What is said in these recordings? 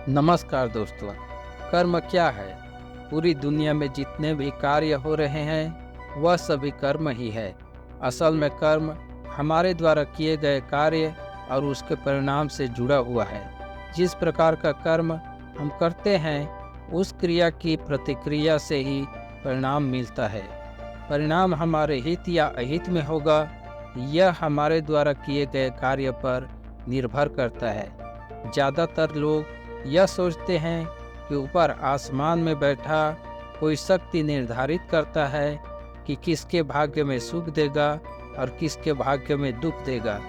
नमस्कार दोस्तों। कर्म क्या है? पूरी दुनिया में जितने भी कार्य हो रहे हैं वह सभी कर्म ही है। असल में कर्म हमारे द्वारा किए गए कार्य और उसके परिणाम से जुड़ा हुआ है। जिस प्रकार का कर्म हम करते हैं उस क्रिया की प्रतिक्रिया से ही परिणाम मिलता है। परिणाम हमारे हित या अहित में होगा, यह हमारे द्वारा किए गए कार्य पर निर्भर करता है। ज़्यादातर लोग यह सोचते हैं कि ऊपर आसमान में बैठा कोई शक्ति निर्धारित करता है कि किसके भाग्य में सुख देगा और किसके भाग्य में दुख देगा,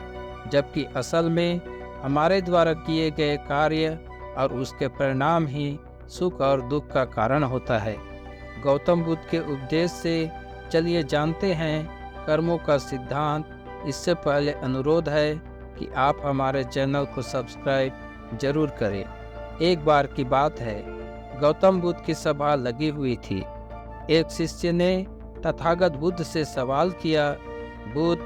जबकि असल में हमारे द्वारा किए गए कार्य और उसके परिणाम ही सुख और दुख का कारण होता है। गौतम बुद्ध के उपदेश से चलिए जानते हैं कर्मों का सिद्धांत। इससे पहले अनुरोध है कि आप हमारे चैनल को सब्सक्राइब जरूर करें। एक बार की बात है, गौतम बुद्ध की सभा लगी हुई थी। एक शिष्य ने तथागत बुद्ध से सवाल किया, बुद्ध,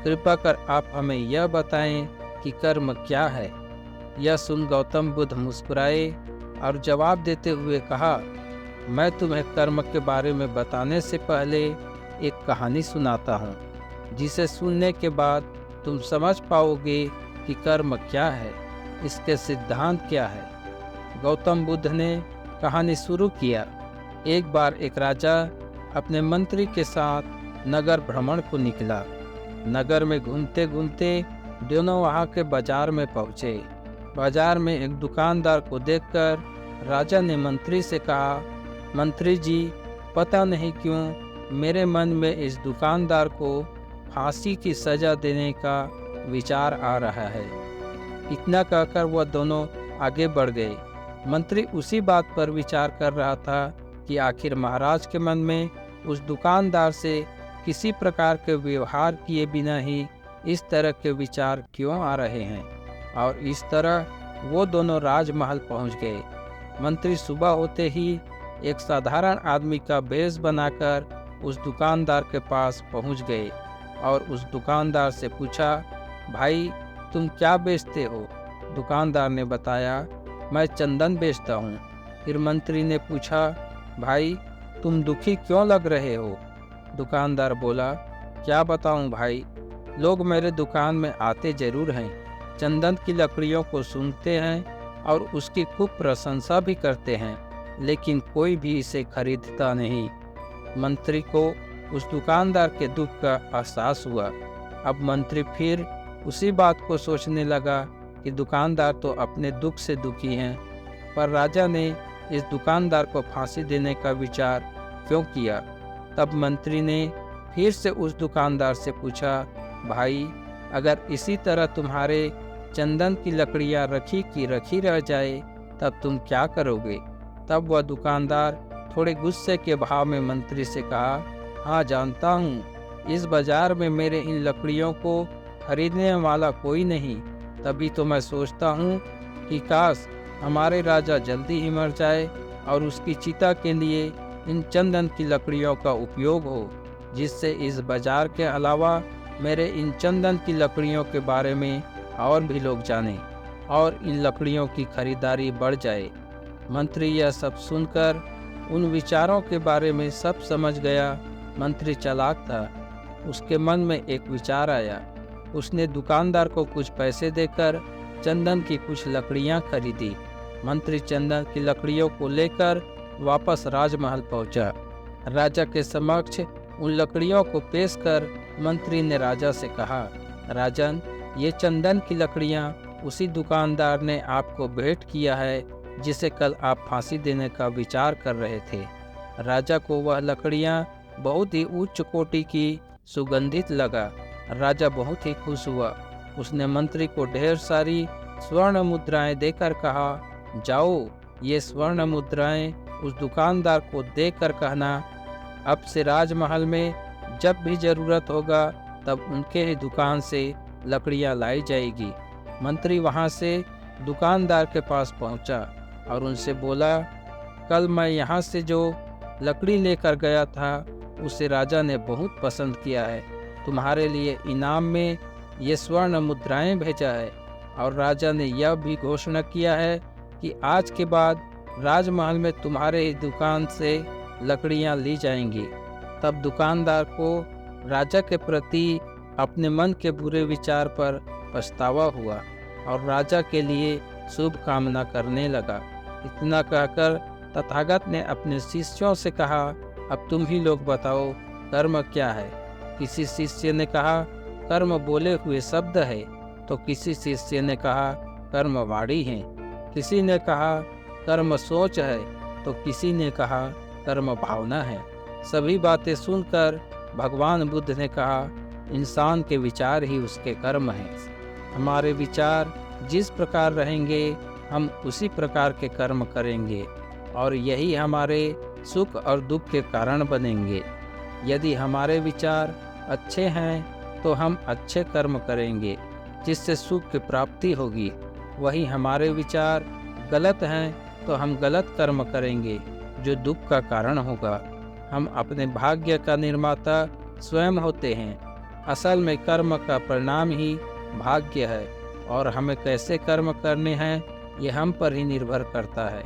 कृपा कर आप हमें यह बताएं कि कर्म क्या है। यह सुन गौतम बुद्ध मुस्कुराए और जवाब देते हुए कहा, मैं तुम्हें कर्म के बारे में बताने से पहले एक कहानी सुनाता हूँ, जिसे सुनने के बाद तुम समझ पाओगे कि कर्म क्या है, इसके सिद्धांत क्या है। गौतम बुद्ध ने कहानी शुरू किया। एक बार एक राजा अपने मंत्री के साथ नगर भ्रमण को निकला। नगर में घूमते घूमते दोनों वहां के बाजार में पहुंचे। बाजार में एक दुकानदार को देखकर राजा ने मंत्री से कहा, मंत्री जी, पता नहीं क्यों मेरे मन में इस दुकानदार को फांसी की सजा देने का विचार आ रहा है। इतना कहकर वह दोनों आगे बढ़ गए। मंत्री उसी बात पर विचार कर रहा था कि आखिर महाराज के मन में उस दुकानदार से किसी प्रकार के व्यवहार किए बिना ही इस तरह के विचार क्यों आ रहे हैं। और इस तरह वो दोनों राजमहल पहुंच गए। मंत्री सुबह होते ही एक साधारण आदमी का भेष बनाकर उस दुकानदार के पास पहुंच गए और उस दुकानदार से पूछा, भाई तुम क्या बेचते हो? दुकानदार ने बताया, मैं चंदन बेचता हूँ। फिर मंत्री ने पूछा, भाई तुम दुखी क्यों लग रहे हो? दुकानदार बोला, क्या बताऊँ भाई, लोग मेरे दुकान में आते जरूर हैं, चंदन की लकड़ियों को सूंघते हैं और उसकी खूब प्रशंसा भी करते हैं, लेकिन कोई भी इसे खरीदता नहीं। मंत्री को उस दुकानदार के दुख का एहसास हुआ। अब मंत्री फिर उसी बात को सोचने लगा कि दुकानदार तो अपने दुख से दुखी हैं, पर राजा ने इस दुकानदार को फांसी देने का विचार क्यों किया। तब मंत्री ने फिर से उस दुकानदार से पूछा, भाई अगर इसी तरह तुम्हारे चंदन की लकड़ियां रखी की रखी रह जाए तब तुम क्या करोगे? तब वह दुकानदार थोड़े गुस्से के भाव में मंत्री से कहा, हाँ जानता हूँ, इस बाजार में मेरे इन लकड़ियों को खरीदने वाला कोई नहीं। तभी तो मैं सोचता हूँ कि काश हमारे राजा जल्दी ही मर जाए और उसकी चिता के लिए इन चंदन की लकड़ियों का उपयोग हो, जिससे इस बाजार के अलावा मेरे इन चंदन की लकड़ियों के बारे में और भी लोग जानें और इन लकड़ियों की खरीदारी बढ़ जाए। मंत्री यह सब सुनकर उन विचारों के बारे में सब समझ गया। मंत्री चालाक था, उसके मन में एक विचार आया। उसने दुकानदार को कुछ पैसे देकर चंदन की कुछ लकड़ियां खरीदी। मंत्री चंदन की लकड़ियों को लेकर वापस राजमहल पहुंचा। राजा के समक्ष उन लकड़ियों को पेश कर मंत्री ने राजा से कहा, राजन, ये चंदन की लकड़ियां उसी दुकानदार ने आपको भेंट किया है जिसे कल आप फांसी देने का विचार कर रहे थे। राजा को वह लकड़ियां बहुत ही उच्च कोटि की सुगंधित लगा। राजा बहुत ही खुश हुआ। उसने मंत्री को ढेर सारी स्वर्ण मुद्राएं देकर कहा, जाओ ये स्वर्ण मुद्राएं उस दुकानदार को देकर कहना, अब से राजमहल में जब भी जरूरत होगा तब उनके ही दुकान से लकड़ियां लाई जाएगी। मंत्री वहां से दुकानदार के पास पहुंचा और उनसे बोला, कल मैं यहाँ से जो लकड़ी लेकर गया था उसे राजा ने बहुत पसंद किया है। तुम्हारे लिए इनाम में ये स्वर्ण मुद्राएं भेजा है। और राजा ने यह भी घोषणा किया है कि आज के बाद राजमहल में तुम्हारे ही दुकान से लकड़ियां ली जाएंगी। तब दुकानदार को राजा के प्रति अपने मन के बुरे विचार पर पछतावा हुआ और राजा के लिए शुभ कामना करने लगा। इतना कहकर तथागत ने अपने शिष्यों से कहा, अब तुम ही लोग बताओ कर्म क्या है। किसी शिष्य ने कहा, कर्म बोले हुए शब्द है। तो किसी शिष्य ने कहा, कर्म वाणी है। किसी ने कहा, कर्म सोच है। तो किसी ने कहा, कर्म भावना है। सभी बातें सुनकर भगवान बुद्ध ने कहा, इंसान के विचार ही उसके कर्म हैं। हमारे विचार जिस प्रकार रहेंगे हम उसी प्रकार के कर्म करेंगे और यही हमारे सुख और दुख के कारण बनेंगे। यदि हमारे विचार अच्छे हैं तो हम अच्छे कर्म करेंगे जिससे सुख की प्राप्ति होगी। वही हमारे विचार गलत हैं तो हम गलत कर्म करेंगे जो दुख का कारण होगा। हम अपने भाग्य का निर्माता स्वयं होते हैं। असल में कर्म का परिणाम ही भाग्य है और हमें कैसे कर्म करने हैं ये हम पर ही निर्भर करता है।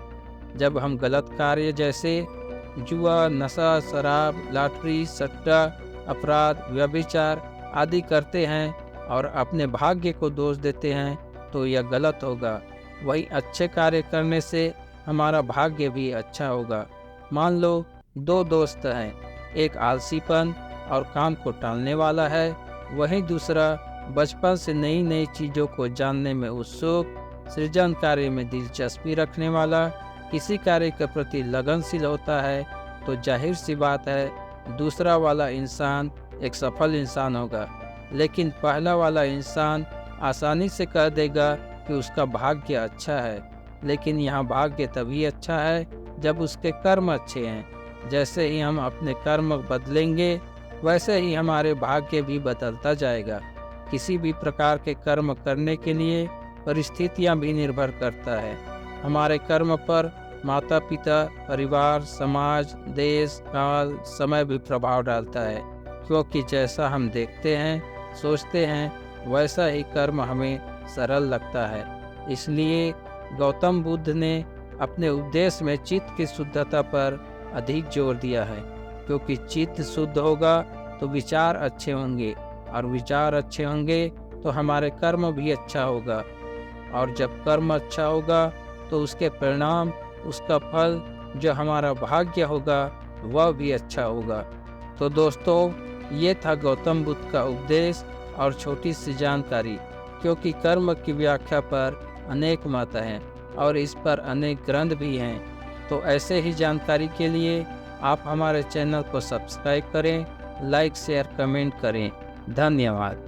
जब हम गलत कार्य जैसे जुआ, नशा, शराब, लॉटरी, सट्टा, अपराध, व्यभिचार आदि करते हैं और अपने भाग्य को दोष देते हैं तो यह गलत होगा। वही अच्छे कार्य करने से हमारा भाग्य भी अच्छा होगा। मान लो दो दोस्त हैं, एक आलसीपन और काम को टालने वाला है, वहीं दूसरा बचपन से नई नई चीज़ों को जानने में उत्सुक, सृजन कार्य में दिलचस्पी रखने वाला, किसी कार्य के प्रति लगनशील होता है। तो जाहिर सी बात है दूसरा वाला इंसान एक सफल इंसान होगा। लेकिन पहला वाला इंसान आसानी से कह देगा कि उसका भाग्य अच्छा है। लेकिन यहाँ भाग्य तभी अच्छा है जब उसके कर्म अच्छे हैं। जैसे ही हम अपने कर्म बदलेंगे वैसे ही हमारे भाग्य भी बदलता जाएगा। किसी भी प्रकार के कर्म करने के लिए परिस्थितियां भी निर्भर करता है। हमारे कर्म पर माता पिता, परिवार, समाज, देश, काल, समय भी प्रभाव डालता है, क्योंकि जैसा हम देखते हैं, सोचते हैं, वैसा ही कर्म हमें सरल लगता है। इसलिए गौतम बुद्ध ने अपने उपदेश में चित्त की शुद्धता पर अधिक जोर दिया है, क्योंकि चित्त शुद्ध होगा तो विचार अच्छे होंगे और विचार अच्छे होंगे तो हमारे कर्म भी अच्छा होगा और जब कर्म अच्छा होगा तो उसके परिणाम, उसका फल जो हमारा भाग्य होगा वह भी अच्छा होगा। तो दोस्तों, ये था गौतम बुद्ध का उपदेश और छोटी सी जानकारी, क्योंकि कर्म की व्याख्या पर अनेक मत हैं और इस पर अनेक ग्रंथ भी हैं। तो ऐसे ही जानकारी के लिए आप हमारे चैनल को सब्सक्राइब करें, लाइक, शेयर, कमेंट करें। धन्यवाद।